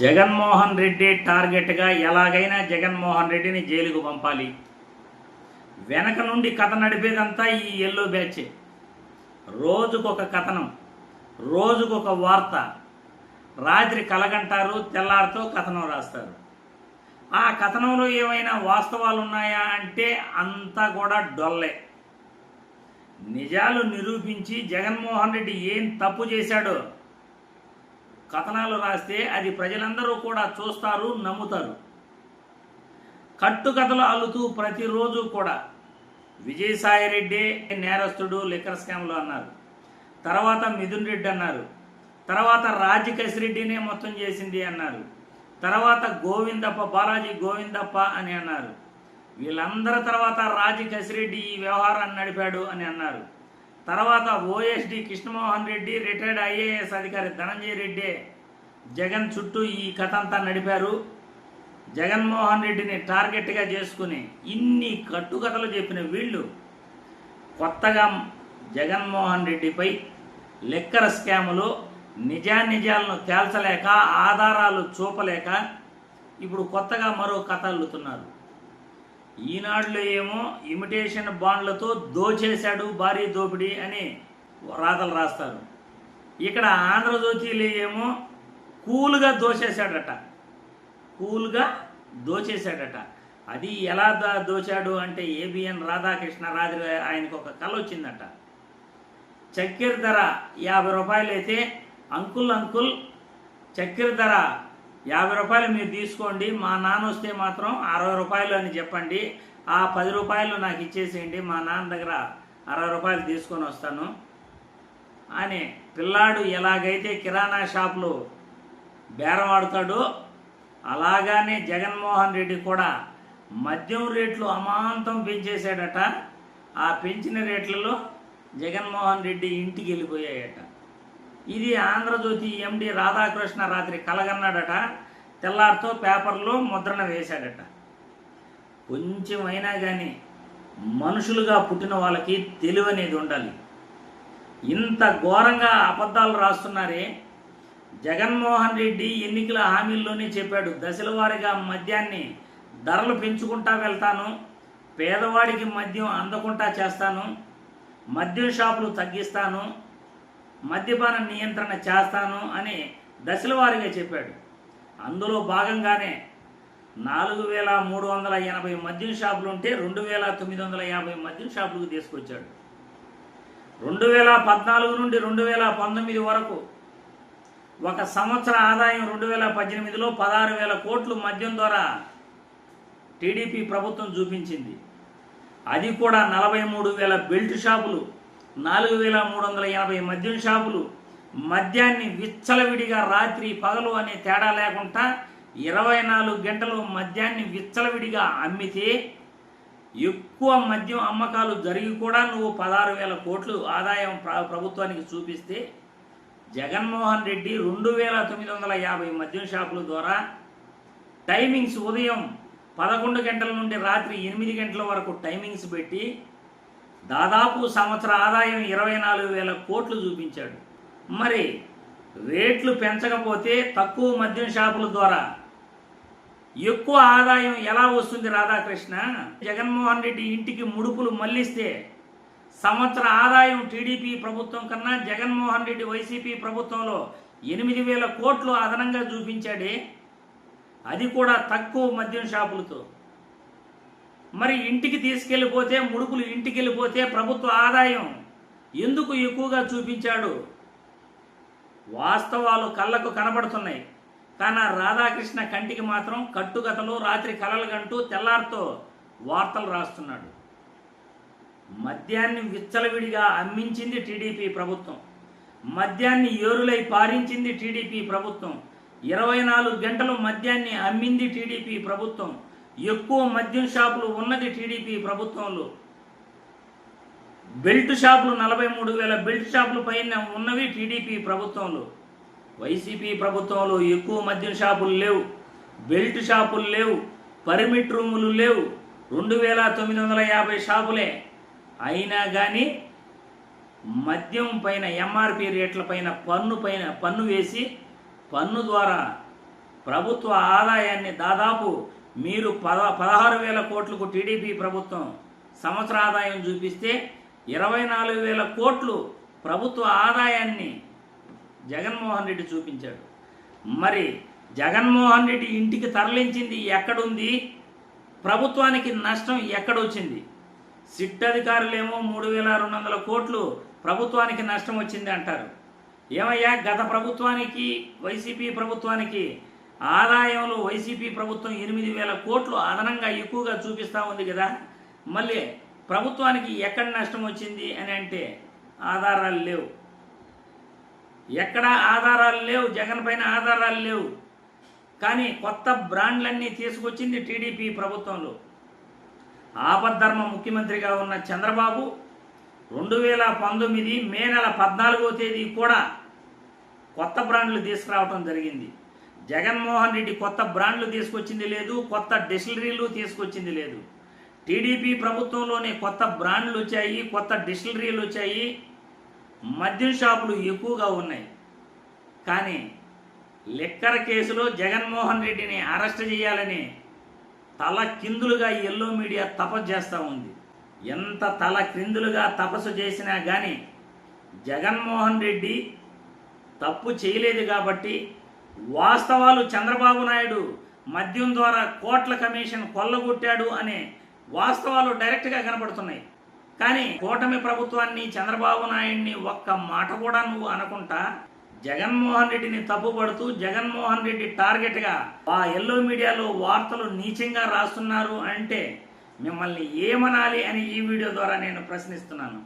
జగన్మోహన్ రెడ్డి టార్గెట్గా ఎలాగైనా జగన్మోహన్ రెడ్డిని జైలుకు పంపాలి. వెనక నుండి కథ నడిపేదంతా ఈ ఎల్లో బ్యాచ్. రోజుకొక కథనం, రోజుకొక వార్త, రాత్రి కలగంటారు, తెల్లారితో కథనం రాస్తారు. ఆ కథనంలో ఏమైనా వాస్తవాలు ఉన్నాయా అంటే అంతా కూడా డొల్లే. నిజాలు నిరూపించి జగన్మోహన్ రెడ్డి ఏం తప్పు చేశాడో కథనాలు రాస్తే అది ప్రజలందరూ కూడా చూస్తారు, నమ్ముతారు. కట్టుకథలు అల్లుతూ ప్రతిరోజు కూడా విజయసాయిరెడ్డి నేరస్తుడు లిక్కర్ స్కామ్లో అన్నారు, తర్వాత మిథున్ రెడ్డి అన్నారు, తర్వాత రాజకేశిరెడ్డినే మొత్తం చేసింది అన్నారు, తర్వాత గోవిందప్ప బాలాజీ గోవిందప్ప అని అన్నారు. వీళ్ళందరి తర్వాత రాజకేశిరెడ్డి ఈ వ్యవహారాన్ని నడిపాడు అని అన్నారు. తర్వాత OSD Krishnamohan Reddy, retired IAS అధికారి ధనంజయ రెడ్డి జగన్ చుట్టూ ఈ కథ అంతా నడిపారు. జగన్మోహన్ రెడ్డిని టార్గెట్గా చేసుకుని ఇన్ని కట్టుకథలు చెప్పిన వీళ్ళు కొత్తగా జగన్మోహన్ రెడ్డిపై లెక్కర స్కాములు నిజాలను తేల్చలేక, ఆధారాలు చూపలేక ఇప్పుడు కొత్తగా మరో కథ అల్లుతున్నారు. ఈనాడులో ఏమో ఇమిటేషన్ బాండ్లతో దోచేశాడు, భారీ దోపిడీ అని రాతలు రాస్తారు. ఇక్కడ ఆంధ్రజ్యోతిలో ఏమో కూల్గా దోచేశాడట. అది ఎలా దోచాడు అంటే ఏబిఎన్ రాధాకృష్ణ రాత్రి ఆయనకు ఒక కళ వచ్చిందట. చక్కెర ధర 50 రూపాయలు అయితే అంకుల్ చక్కెర ధర 50 రూపాయలు మీరు తీసుకోండి, మా నాన్న వస్తే మాత్రం 60 రూపాయలు అని చెప్పండి, ఆ 10 రూపాయలు నాకు ఇచ్చేసేయండి, మా నాన్న దగ్గర 60 రూపాయలు తీసుకొని వస్తాను అని పిల్లాడు ఎలాగైతే కిరాణా షాపులో బేరం ఆడుతాడో అలాగానే జగన్మోహన్ రెడ్డి కూడా మద్యం రేట్లు అమాంతం పెంచేశాడట. ఆ పెంచిన రేట్లలో జగన్మోహన్ రెడ్డి ఇంటికి వెళ్ళిపోయాయట. ఇది ఆంధ్రజ్యోతి ఎండి రాధాకృష్ణ రాత్రి కలగన్నాడట. తెల్లారితో పేపర్లో ముద్రణ వేశాడట. కొంచెం అయినా కానీ మనుషులుగా పుట్టిన వాళ్ళకి తెలివి అనేది ఉండాలి. ఇంత ఘోరంగా అబద్ధాలు రాస్తున్నారే. జగన్మోహన్ రెడ్డి ఎన్నికల హామీల్లోనే చెప్పాడు, దశల వారీగా మద్యాన్ని ధరలు పెంచుకుంటా వెళ్తాను, పేదవాడికి మద్యం అందకుండా చేస్తాను, మద్యం షాపులు తగ్గిస్తాను, మద్యపాన నియంత్రణ చేస్తాను అని దశల వారీగా చెప్పాడు. అందులో భాగంగానే 4380 మద్యం షాపులు ఉంటే 2950 మద్యం షాపులకు తీసుకొచ్చాడు. 2014 నుండి 2019 వరకు ఒక సంవత్సర ఆదాయం 2018లో 16,000 కోట్లు మద్యం ద్వారా టీడీపీ ప్రభుత్వం చూపించింది. అది కూడా 43,000 బెల్ట్ షాపులు, 4,380 మద్యం షాపులు మద్యాన్ని విచ్చలవిడిగా రాత్రి పగలు అనే తేడా లేకుండా 24 గంటలు మద్యాన్ని విచ్చలవిడిగా అమ్మితే ఎక్కువ మద్యం అమ్మకాలు జరిగి కూడా నువ్వు 16,000 కోట్లు ఆదాయం ప్రభుత్వానికి చూపిస్తే జగన్మోహన్ రెడ్డి 2,950 మద్యం షాపుల ద్వారా టైమింగ్స్ ఉదయం 11 గంటల నుండి రాత్రి 8 గంటల వరకు టైమింగ్స్ పెట్టి దాదాపు సంవత్సర ఆదాయం 24,000 కోట్లు చూపించాడు. మరి రేట్లు పెంచకపోతే తక్కువ మద్యం షాపుల ద్వారా ఎక్కువ ఆదాయం ఎలా వస్తుంది రాధాకృష్ణ? జగన్మోహన్ రెడ్డి ఇంటికి ముడుపులు మళ్లిస్తే సంవత్సర ఆదాయం టీడీపీ ప్రభుత్వం కన్నా జగన్మోహన్ రెడ్డి వైసీపీ ప్రభుత్వంలో 8,000 కోట్లు అదనంగా చూపించాడే, అది కూడా తక్కువ మద్యం షాపులతో. మరి ఇంటికి తీసుకెళ్ళిపోతే, ముడుపులు ఇంటికి వెళ్ళిపోతే ప్రభుత్వ ఆదాయం ఎందుకు ఎక్కువగా చూపించాడు? వాస్తవాలు కళ్ళకు కనబడుతున్నాయి. కానీ రాధాకృష్ణ కంటికి మాత్రం కట్టుకథలు, రాత్రి కలలు గంటూ తెల్లారితో వార్తలు రాస్తున్నాడు. మద్యాన్ని విచ్చలవిడిగా అమ్మించింది టీడీపీ ప్రభుత్వం, మద్యాన్ని ఏరులై పారించింది టీడీపీ ప్రభుత్వం, 24 గంటలు మద్యాన్ని అమ్మింది టీడీపీ ప్రభుత్వం, ఎక్కువ మద్యం షాపులు ఉన్నది టీడీపీ ప్రభుత్వంలో, బెల్ట్ షాపులు 43,000 బెల్ట్ షాపులు పైన ఉన్నవి టీడీపీ ప్రభుత్వంలో. వైసీపీ ప్రభుత్వంలో ఎక్కువ మద్యం షాపులు లేవు, బెల్ట్ షాపులు లేవు, పర్మిట్ రూములు లేవు, 2,950 షాపులే. అయినా కానీ మద్యం పైన ఎంఆర్పి రేట్ల పైన పన్ను వేసి పన్ను ద్వారా ప్రభుత్వ ఆదాయాన్ని దాదాపు మీరు 16,000 కోట్లకు టీడీపీ ప్రభుత్వం సంవత్సర ఆదాయం చూపిస్తే 24,000 కోట్లు ప్రభుత్వ ఆదాయాన్ని జగన్మోహన్ రెడ్డి చూపించాడు. మరి జగన్మోహన్ రెడ్డి ఇంటికి తరలించింది ఎక్కడుంది? ప్రభుత్వానికి నష్టం ఎక్కడొచ్చింది? సిట్ అధికారులేమో 3,200 కోట్లు ప్రభుత్వానికి నష్టం వచ్చింది అంటారు. ఏమయ్యా, గత ప్రభుత్వానికి వైసీపీ ప్రభుత్వానికి ఆదాయంలో వైసీపీ ప్రభుత్వం 8,000 కోట్లు అదనంగా ఎక్కువగా చూపిస్తూ ఉంది కదా. మళ్ళీ ప్రభుత్వానికి ఎక్కడ నష్టం వచ్చింది అని అంటే ఆధారాలు లేవు. ఎక్కడ ఆధారాలు లేవు, జగన్ పైన ఆధారాలు లేవు. కానీ కొత్త బ్రాండ్లన్నీ తీసుకొచ్చింది టీడీపీ ప్రభుత్వంలో. ఆపద్ధర్మ ముఖ్యమంత్రిగా ఉన్న చంద్రబాబు 2019 మే నెల 14వ తేదీ కూడా కొత్త బ్రాండ్లు తీసుకురావడం జరిగింది. జగన్మోహన్ రెడ్డి కొత్త బ్రాండ్లు తీసుకొచ్చింది లేదు, కొత్త డిస్టిలరీలు తీసుకొచ్చింది లేదు. టీడీపీ ప్రభుత్వంలోనే కొత్త బ్రాండ్లు వచ్చాయి, కొత్త డిస్టిలరీలు వచ్చాయి, మద్యం షాపులు ఎక్కువగా ఉన్నాయి. కానీ లిక్కర్ కేసులో జగన్మోహన్ రెడ్డిని అరెస్ట్ చేయాలని తల కిందులుగా ఎల్లో మీడియా తపస్సు చేస్తూ ఉంది. ఎంత తల క్రిందులుగా తపస్సు చేసినా కానీ జగన్మోహన్ రెడ్డి తప్పు చేయలేదు కాబట్టి వాస్తవాలు చంద్రబాబు నాయుడు మద్యం ద్వారా కోట్ల కమిషన్ కొల్లగొట్టాడు అనే వాస్తవాలు డైరెక్ట్గా కనపడుతున్నాయి. కానీ కూటమి ప్రభుత్వాన్ని, చంద్రబాబు నాయుడిని ఒక్క మాట కూడా నువ్వు అనుకుంటా జగన్మోహన్ రెడ్డిని తప్పుపడుతూ జగన్మోహన్ రెడ్డి టార్గెట్గా ఆ ఎల్లో మీడియాలో వార్తలు నీచంగా రాస్తున్నారు అంటే మిమ్మల్ని ఏమనాలి అని ఈ వీడియో ద్వారా నేను ప్రశ్నిస్తున్నాను.